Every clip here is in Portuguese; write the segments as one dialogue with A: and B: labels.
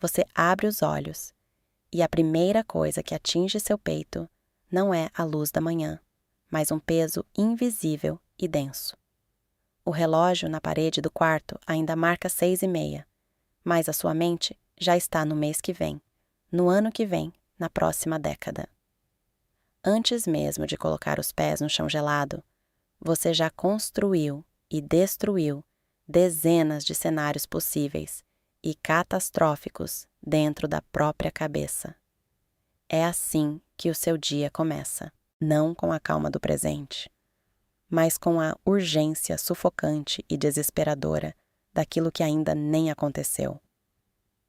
A: você abre os olhos e a primeira coisa que atinge seu peito não é a luz da manhã, mas um peso invisível e denso. O relógio na parede do quarto ainda marca 6:30, mas a sua mente já está no mês que vem, no ano que vem, na próxima década. Antes mesmo de colocar os pés no chão gelado, você já construiu e destruiu dezenas de cenários possíveis e catastróficos dentro da própria cabeça. É assim que o seu dia começa, não com a calma do presente, mas com a urgência sufocante e desesperadora daquilo que ainda nem aconteceu.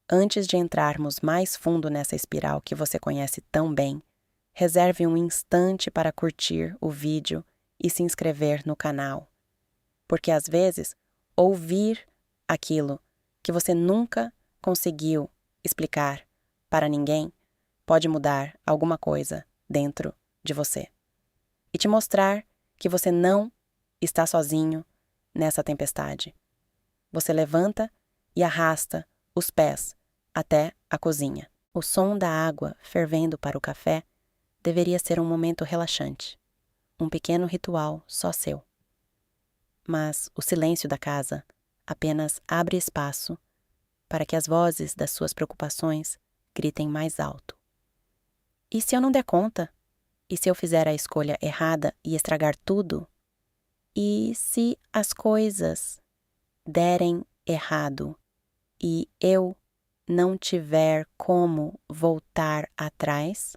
A: Antes de entrarmos mais fundo nessa espiral que você conhece tão bem, reserve um instante para curtir o vídeo e se inscrever no canal. Porque às vezes, ouvir aquilo que você nunca conseguiu explicar para ninguém pode mudar alguma coisa dentro de você e te mostrar que você não está sozinho nessa tempestade. Você levanta e arrasta os pés até a cozinha. O som da água fervendo para o café deveria ser um momento relaxante, um pequeno ritual só seu. Mas o silêncio da casa apenas abre espaço para que as vozes das suas preocupações gritem mais alto. E se eu não der conta? E se eu fizer a escolha errada e estragar tudo? E se as coisas derem errado e eu não tiver como voltar atrás?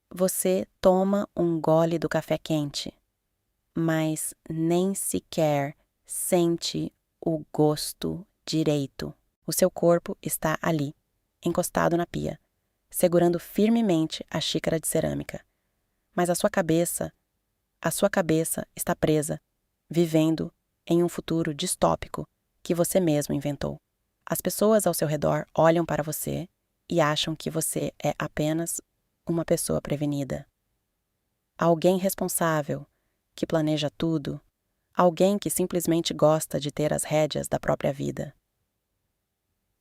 A: Você toma um gole do café quente, mas nem sequer sente o gosto direito. O seu corpo está ali, encostado na pia, segurando firmemente a xícara de cerâmica. Mas a sua cabeça está presa, vivendo em um futuro distópico que você mesmo inventou. As pessoas ao seu redor olham para você e acham que você é apenas uma pessoa prevenida. Alguém responsável, que planeja tudo, alguém que simplesmente gosta de ter as rédeas da própria vida.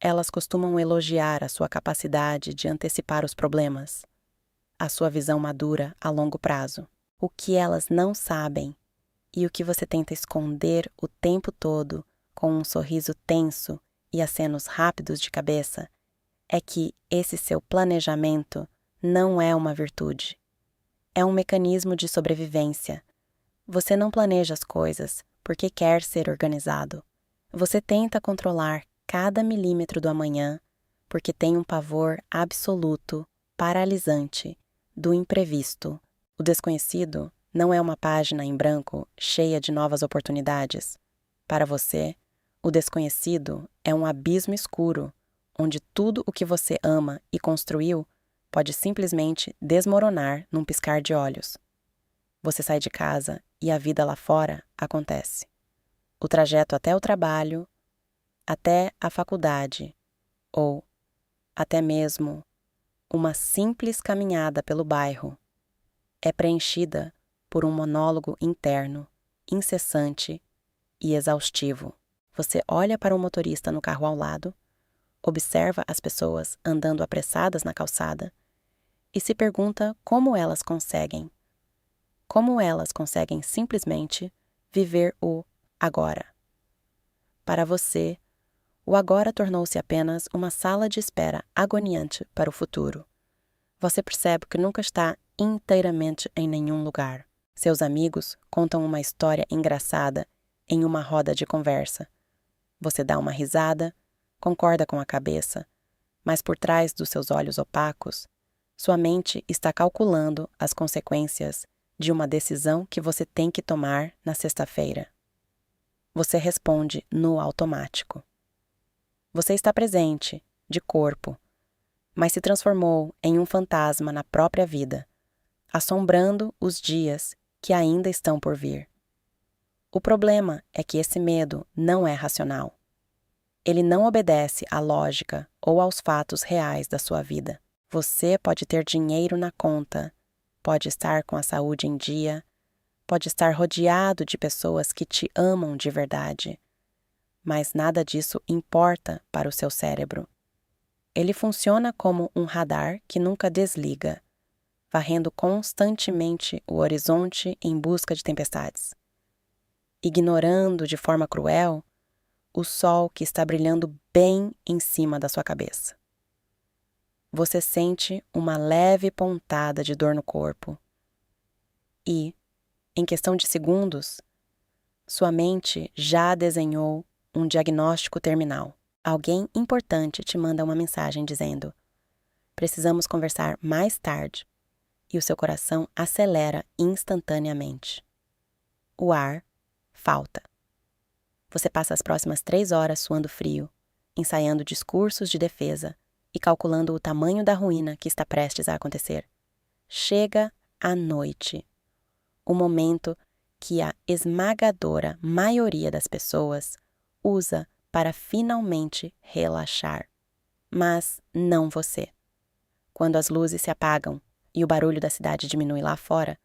A: Elas costumam elogiar a sua capacidade de antecipar os problemas, a sua visão madura a longo prazo. O que elas não sabem e o que você tenta esconder o tempo todo com um sorriso tenso e acenos rápidos de cabeça é que esse seu planejamento não é uma virtude. É um mecanismo de sobrevivência. Você não planeja as coisas porque quer ser organizado. Você tenta controlar cada milímetro do amanhã porque tem um pavor absoluto, paralisante, do imprevisto. O desconhecido não é uma página em branco cheia de novas oportunidades. Para você, o desconhecido é um abismo escuro, onde tudo o que você ama e construiu pode simplesmente desmoronar num piscar de olhos. Você sai de casa e a vida lá fora acontece. O trajeto até o trabalho, até a faculdade, ou até mesmo uma simples caminhada pelo bairro, é preenchida por um monólogo interno, incessante e exaustivo. Você olha para o motorista no carro ao lado, observa as pessoas andando apressadas na calçada e se pergunta como elas conseguem simplesmente viver o agora. Para você, o agora tornou-se apenas uma sala de espera agoniante para o futuro. Você percebe que nunca está inteiramente em nenhum lugar. Seus amigos contam uma história engraçada em uma roda de conversa. Você dá uma risada, concorda com a cabeça, mas por trás dos seus olhos opacos, sua mente está calculando as consequências de uma decisão que você tem que tomar na sexta-feira. Você responde no automático. Você está presente, de corpo, mas se transformou em um fantasma na própria vida, assombrando os dias que ainda estão por vir. O problema é que esse medo não é racional. Ele não obedece à lógica ou aos fatos reais da sua vida. Você pode ter dinheiro na conta, pode estar com a saúde em dia, pode estar rodeado de pessoas que te amam de verdade, mas nada disso importa para o seu cérebro. Ele funciona como um radar que nunca desliga, varrendo constantemente o horizonte em busca de tempestades, ignorando de forma cruel o sol que está brilhando bem em cima da sua cabeça. Você sente uma leve pontada de dor no corpo e, em questão de segundos, sua mente já desenhou um diagnóstico terminal. Alguém importante te manda uma mensagem dizendo: precisamos conversar mais tarde, e o seu coração acelera instantaneamente. O ar falta. Você passa as próximas 3 horas suando frio, ensaiando discursos de defesa e calculando o tamanho da ruína que está prestes a acontecer. Chega a noite, o momento que a esmagadora maioria das pessoas usa para finalmente relaxar. Mas não você. Quando as luzes se apagam e o barulho da cidade diminui lá fora,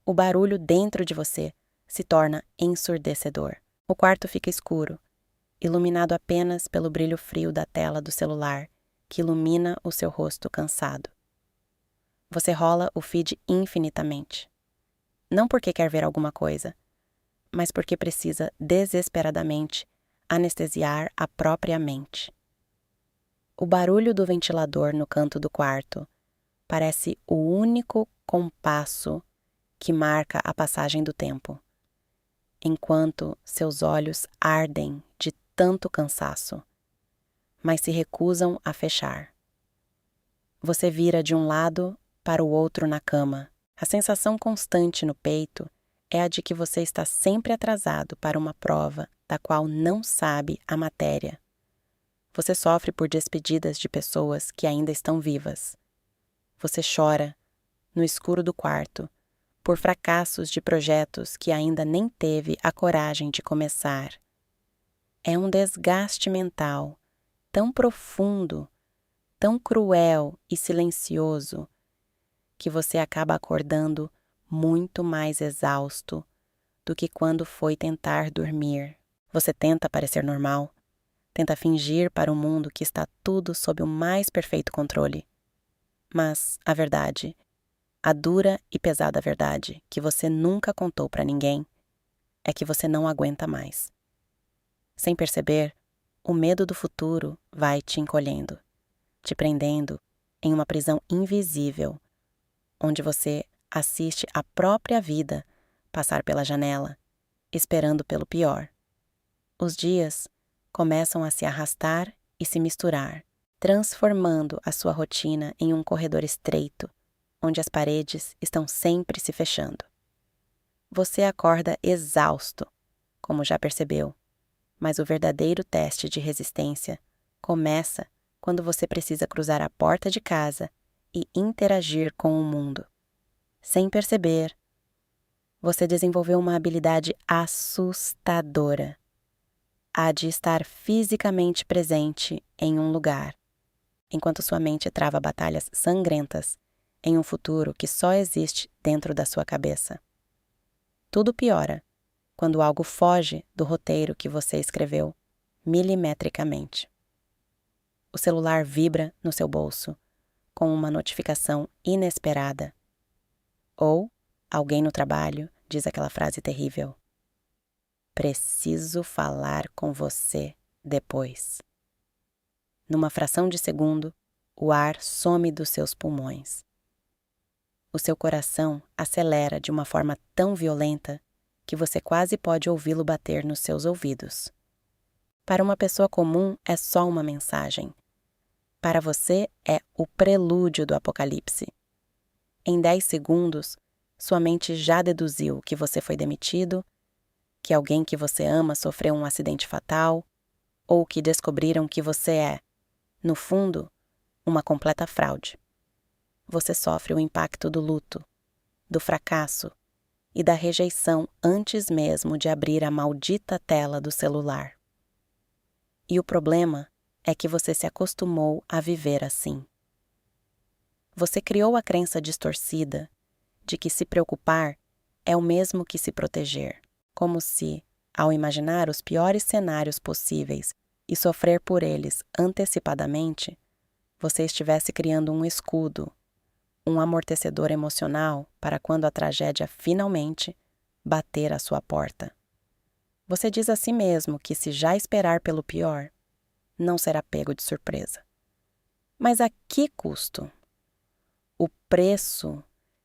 A: o barulho dentro de você se torna ensurdecedor. O quarto fica escuro, iluminado apenas pelo brilho frio da tela do celular, que ilumina o seu rosto cansado. Você rola o feed infinitamente. Não porque quer ver alguma coisa, mas porque precisa desesperadamente anestesiar a própria mente. O barulho do ventilador no canto do quarto parece o único compasso que marca a passagem do tempo, enquanto seus olhos ardem de tanto cansaço, mas se recusam a fechar. Você vira de um lado para o outro na cama. A sensação constante no peito é a de que você está sempre atrasado para uma prova da qual não sabe a matéria. Você sofre por despedidas de pessoas que ainda estão vivas. Você chora, no escuro do quarto, por fracassos de projetos que ainda nem teve a coragem de começar. É um desgaste mental tão profundo, tão cruel e silencioso, que você acaba acordando muito mais exausto do que quando foi tentar dormir. Você tenta parecer normal, tenta fingir para o mundo que está tudo sob o mais perfeito controle. Mas a verdade, a dura e pesada verdade que você nunca contou para ninguém, é que você não aguenta mais. Sem perceber, o medo do futuro vai te encolhendo, te prendendo em uma prisão invisível, onde você assiste a própria vida passar pela janela, esperando pelo pior. Os dias começam a se arrastar e se misturar, transformando a sua rotina em um corredor estreito, onde as paredes estão sempre se fechando. Você acorda exausto, como já percebeu, mas o verdadeiro teste de resistência começa quando você precisa cruzar a porta de casa e interagir com o mundo. Sem perceber, você desenvolveu uma habilidade assustadora, a de estar fisicamente presente em um lugar, enquanto sua mente trava batalhas sangrentas em um futuro que só existe dentro da sua cabeça. Tudo piora quando algo foge do roteiro que você escreveu milimetricamente. O celular vibra no seu bolso com uma notificação inesperada. Ou alguém no trabalho diz aquela frase terrível: preciso falar com você depois. Numa fração de segundo, o ar some dos seus pulmões. O seu coração acelera de uma forma tão violenta que você quase pode ouvi-lo bater nos seus ouvidos. Para uma pessoa comum é só uma mensagem. Para você é o prelúdio do apocalipse. Em 10 segundos, sua mente já deduziu que você foi demitido, que alguém que você ama sofreu um acidente fatal, ou que descobriram que você é, no fundo, uma completa fraude. Você sofre o impacto do luto, do fracasso e da rejeição antes mesmo de abrir a maldita tela do celular. E o problema é que você se acostumou a viver assim. Você criou a crença distorcida de que se preocupar é o mesmo que se proteger, como se, ao imaginar os piores cenários possíveis e sofrer por eles antecipadamente, você estivesse criando um escudo, um amortecedor emocional para quando a tragédia finalmente bater à sua porta. Você diz a si mesmo que se já esperar pelo pior, não será pego de surpresa. Mas a que custo? O preço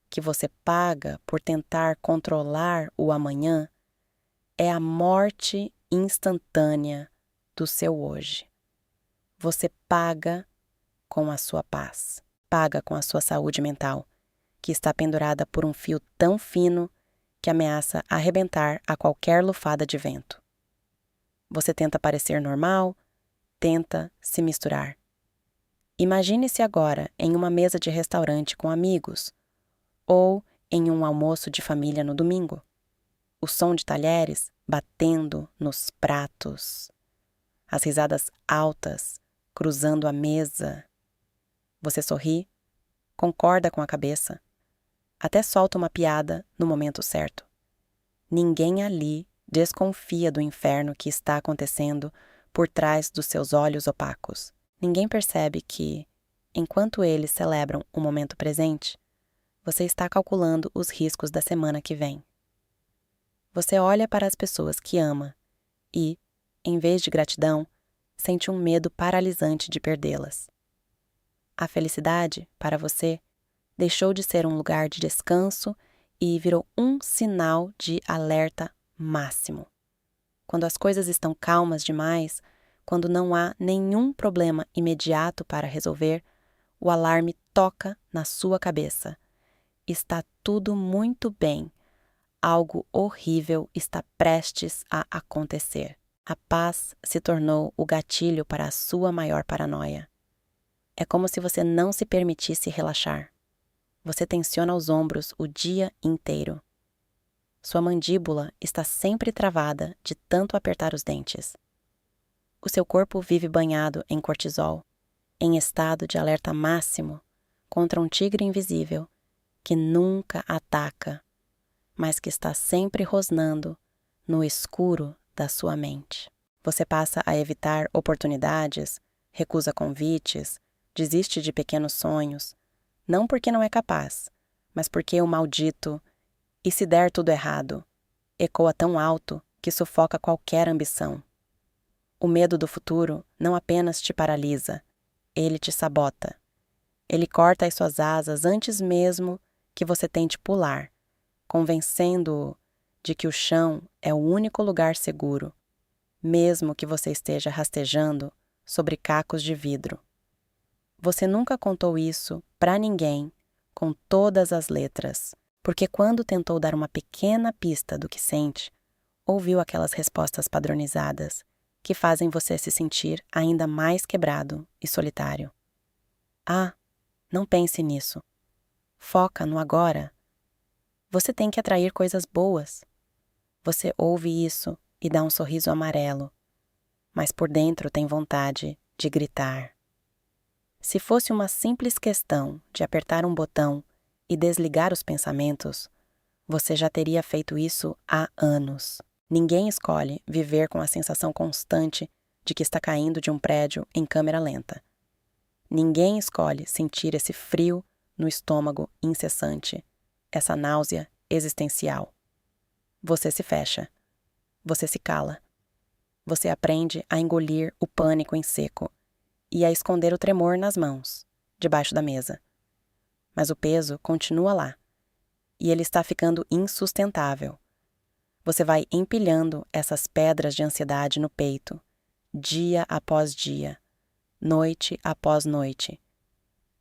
A: que você paga por tentar controlar o amanhã é a morte instantânea do seu hoje. Você paga com a sua paz, paga com a sua saúde mental, que está pendurada por um fio tão fino que ameaça arrebentar a qualquer lufada de vento. Você tenta parecer normal, tenta se misturar. Imagine-se agora em uma mesa de restaurante com amigos ou em um almoço de família no domingo. O som de talheres batendo nos pratos, as risadas altas cruzando a mesa. Você sorri, concorda com a cabeça, até solta uma piada no momento certo. Ninguém ali desconfia do inferno que está acontecendo por trás dos seus olhos opacos. Ninguém percebe que, enquanto eles celebram o momento presente, você está calculando os riscos da semana que vem. Você olha para as pessoas que ama e, em vez de gratidão, sente um medo paralisante de perdê-las. A felicidade, para você, deixou de ser um lugar de descanso e virou um sinal de alerta máximo. Quando as coisas estão calmas demais, quando não há nenhum problema imediato para resolver, o alarme toca na sua cabeça. Está tudo muito bem. Algo horrível está prestes a acontecer. A paz se tornou o gatilho para a sua maior paranoia. É como se você não se permitisse relaxar. Você tensiona os ombros o dia inteiro. Sua mandíbula está sempre travada de tanto apertar os dentes. O seu corpo vive banhado em cortisol, em estado de alerta máximo contra um tigre invisível que nunca ataca, mas que está sempre rosnando no escuro da sua mente. Você passa a evitar oportunidades, recusa convites, desiste de pequenos sonhos, não porque não é capaz, mas porque o maldito "e se der tudo errado" ecoa tão alto que sufoca qualquer ambição. O medo do futuro não apenas te paralisa, ele te sabota. Ele corta as suas asas antes mesmo que você tente pular, convencendo-o de que o chão é o único lugar seguro, mesmo que você esteja rastejando sobre cacos de vidro. Você nunca contou isso para ninguém com todas as letras, porque quando tentou dar uma pequena pista do que sente, ouviu aquelas respostas padronizadas que fazem você se sentir ainda mais quebrado e solitário. Ah, não pense nisso. Foca no agora. Você tem que atrair coisas boas. Você ouve isso e dá um sorriso amarelo, mas por dentro tem vontade de gritar. Se fosse uma simples questão de apertar um botão e desligar os pensamentos, você já teria feito isso há anos. Ninguém escolhe viver com a sensação constante de que está caindo de um prédio em câmera lenta. Ninguém escolhe sentir esse frio no estômago incessante, essa náusea existencial. Você se fecha. Você se cala. Você aprende a engolir o pânico em seco e a esconder o tremor nas mãos, debaixo da mesa. Mas o peso continua lá, e ele está ficando insustentável. Você vai empilhando essas pedras de ansiedade no peito, dia após dia, noite após noite.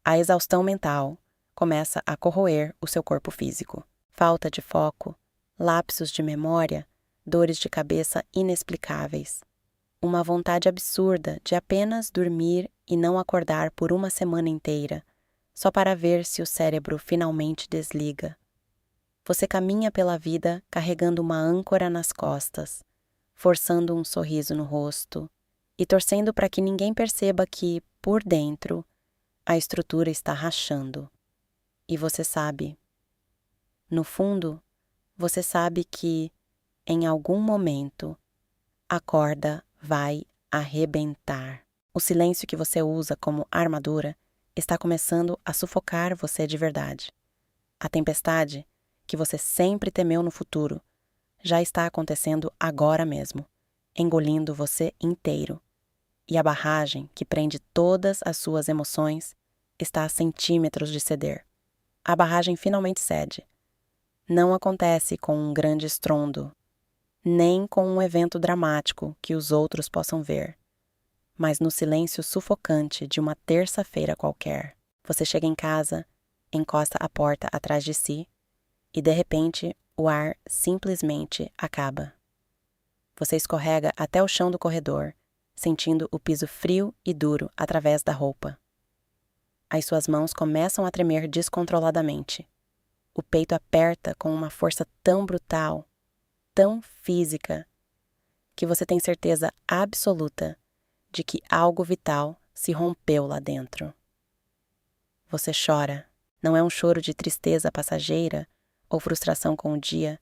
A: A exaustão mental começa a corroer o seu corpo físico. Falta de foco, lapsos de memória, dores de cabeça inexplicáveis. Uma vontade absurda de apenas dormir e não acordar por uma semana inteira, só para ver se o cérebro finalmente desliga. Você caminha pela vida carregando uma âncora nas costas, forçando um sorriso no rosto e torcendo para que ninguém perceba que, por dentro, a estrutura está rachando. E você sabe. No fundo, você sabe que, em algum momento, a corda vai arrebentar. O silêncio que você usa como armadura está começando a sufocar você de verdade. A tempestade, que você sempre temeu no futuro, já está acontecendo agora mesmo, engolindo você inteiro. E a barragem, que prende todas as suas emoções, está a centímetros de ceder. A barragem finalmente cede. Não acontece com um grande estrondo, nem com um evento dramático que os outros possam ver, mas no silêncio sufocante de uma terça-feira qualquer. Você chega em casa, encosta a porta atrás de si e, de repente, o ar simplesmente acaba. Você escorrega até o chão do corredor, sentindo o piso frio e duro através da roupa. As suas mãos começam a tremer descontroladamente. O peito aperta com uma força tão brutal, tão física, que você tem certeza absoluta de que algo vital se rompeu lá dentro. Você chora. Não é um choro de tristeza passageira ou frustração com o dia,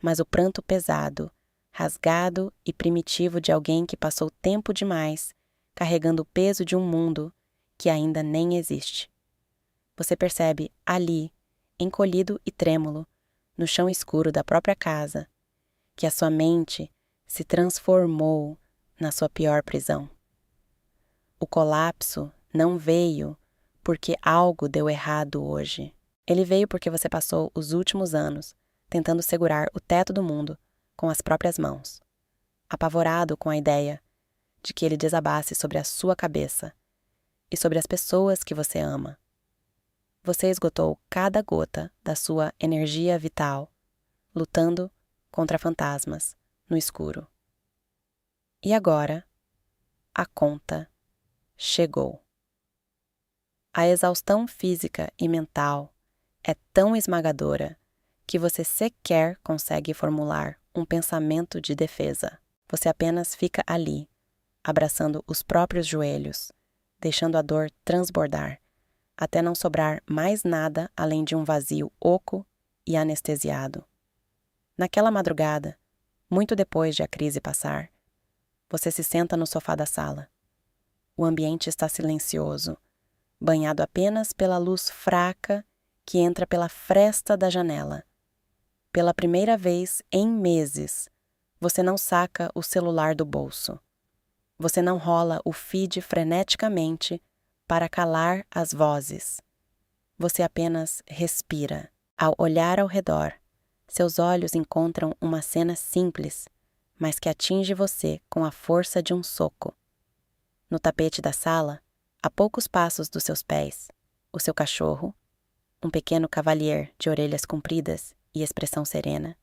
A: mas o pranto pesado, rasgado e primitivo de alguém que passou tempo demais carregando o peso de um mundo que ainda nem existe. Você percebe ali, encolhido e trêmulo, no chão escuro da própria casa, que a sua mente se transformou na sua pior prisão. O colapso não veio porque algo deu errado hoje. Ele veio porque você passou os últimos anos tentando segurar o teto do mundo com as próprias mãos, apavorado com a ideia de que ele desabasse sobre a sua cabeça e sobre as pessoas que você ama. Você esgotou cada gota da sua energia vital, lutando contra fantasmas no escuro. E agora, a conta chegou. A exaustão física e mental é tão esmagadora que você sequer consegue formular um pensamento de defesa. Você apenas fica ali, abraçando os próprios joelhos, deixando a dor transbordar, até não sobrar mais nada além de um vazio oco e anestesiado. Naquela madrugada, muito depois de a crise passar, você se senta no sofá da sala. O ambiente está silencioso, banhado apenas pela luz fraca que entra pela fresta da janela. Pela primeira vez em meses, você não saca o celular do bolso. Você não rola o feed freneticamente para calar as vozes. Você apenas respira. Ao olhar ao redor, seus olhos encontram uma cena simples, mas que atinge você com a força de um soco. No tapete da sala, a poucos passos dos seus pés, o seu cachorro, um pequeno cavalier de orelhas compridas e expressão serena,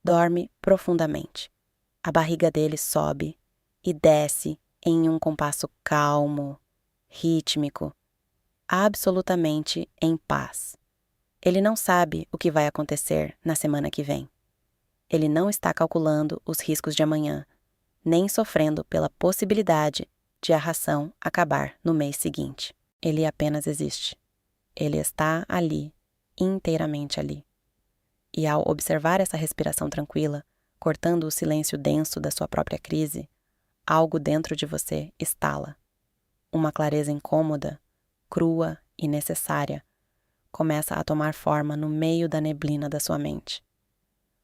A: dorme profundamente. A barriga dele sobe e desce em um compasso calmo, rítmico, absolutamente em paz. Ele não sabe o que vai acontecer na semana que vem. Ele não está calculando os riscos de amanhã, nem sofrendo pela possibilidade de a ração acabar no mês seguinte. Ele apenas existe. Ele está ali, inteiramente ali. E ao observar essa respiração tranquila, cortando o silêncio denso da sua própria crise, algo dentro de você estala. Uma clareza incômoda, crua e necessária, começa a tomar forma no meio da neblina da sua mente.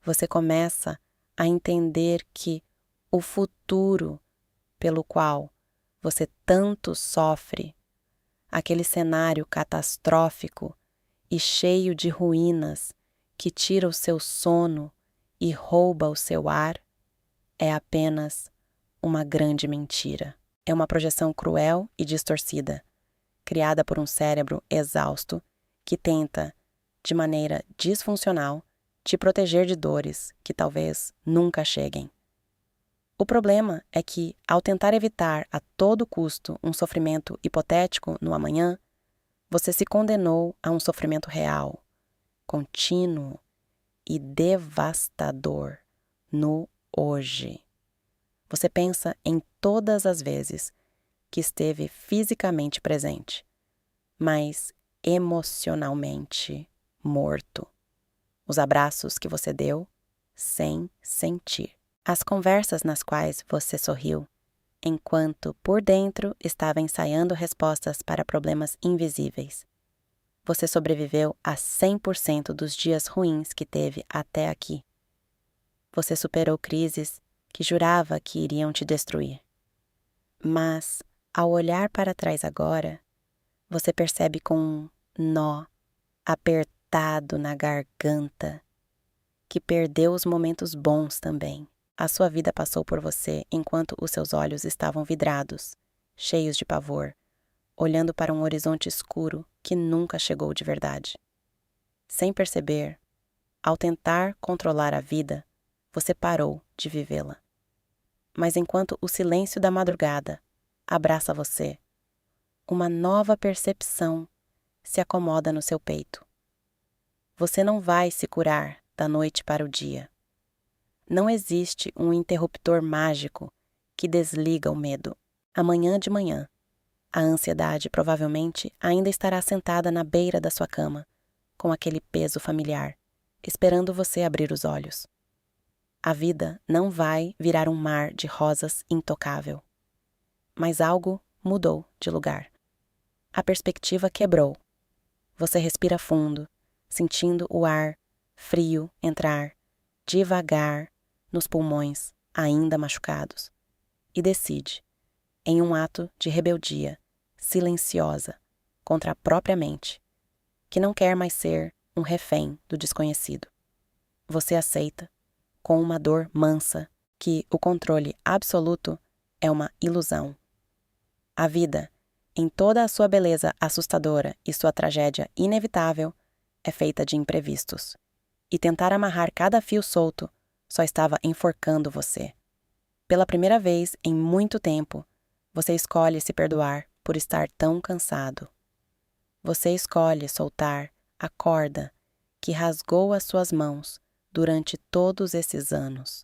A: Você começa a entender que o futuro pelo qual você tanto sofre, aquele cenário catastrófico e cheio de ruínas que tira o seu sono e rouba o seu ar, é apenas uma grande mentira. É uma projeção cruel e distorcida, criada por um cérebro exausto que tenta, de maneira disfuncional, te proteger de dores que talvez nunca cheguem. O problema é que, ao tentar evitar a todo custo um sofrimento hipotético no amanhã, você se condenou a um sofrimento real, contínuo e devastador no hoje. Você pensa em todas as vezes que esteve fisicamente presente, mas emocionalmente morto. Os abraços que você deu sem sentir. As conversas nas quais você sorriu, enquanto por dentro estava ensaiando respostas para problemas invisíveis. Você sobreviveu a 100% dos dias ruins que teve até aqui. Você superou crises que jurava que iriam te destruir. Mas, ao olhar para trás agora, você percebe com um nó apertado na garganta que perdeu os momentos bons também. A sua vida passou por você enquanto os seus olhos estavam vidrados, cheios de pavor, olhando para um horizonte escuro que nunca chegou de verdade. Sem perceber, ao tentar controlar a vida, você parou de vivê-la. Mas enquanto o silêncio da madrugada abraça você, uma nova percepção se acomoda no seu peito. Você não vai se curar da noite para o dia. Não existe um interruptor mágico que desliga o medo. Amanhã de manhã, a ansiedade provavelmente ainda estará sentada na beira da sua cama, com aquele peso familiar, esperando você abrir os olhos. A vida não vai virar um mar de rosas intocável. Mas algo mudou de lugar. A perspectiva quebrou. Você respira fundo, sentindo o ar frio entrar, devagar, nos pulmões ainda machucados, e decide, em um ato de rebeldia silenciosa contra a própria mente, que não quer mais ser um refém do desconhecido. Você aceita, com uma dor mansa, que o controle absoluto é uma ilusão. A vida, em toda a sua beleza assustadora e sua tragédia inevitável, é feita de imprevistos. E tentar amarrar cada fio solto só estava enforcando você. Pela primeira vez em muito tempo, você escolhe se perdoar por estar tão cansado. Você escolhe soltar a corda que rasgou as suas mãos durante todos esses anos.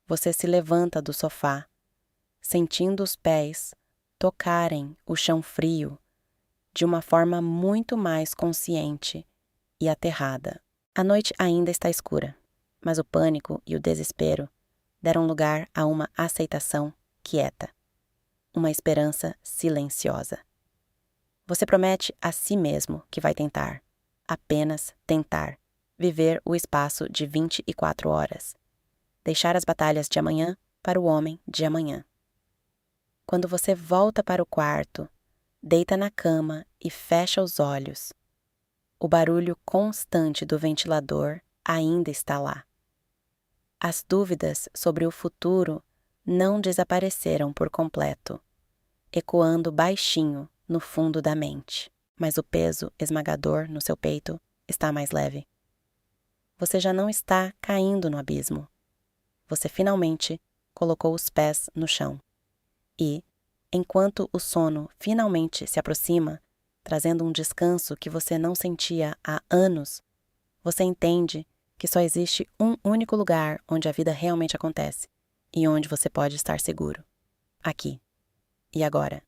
A: Você se levanta do sofá, sentindo os pés tocarem o chão frio de uma forma muito mais consciente e aterrada. A noite ainda está escura, mas o pânico e o desespero deram lugar a uma aceitação quieta, uma esperança silenciosa. Você promete a si mesmo que vai tentar, apenas tentar, viver o espaço de 24 horas, deixar as batalhas de amanhã para o homem de amanhã. Quando você volta para o quarto, deita na cama e fecha os olhos, o barulho constante do ventilador ainda está lá. As dúvidas sobre o futuro não desapareceram por completo, ecoando baixinho no fundo da mente, mas o peso esmagador no seu peito está mais leve. Você já não está caindo no abismo. Você finalmente colocou os pés no chão. E, enquanto o sono finalmente se aproxima, trazendo um descanso que você não sentia há anos, você entende que só existe um único lugar onde a vida realmente acontece e onde você pode estar seguro. Aqui e agora.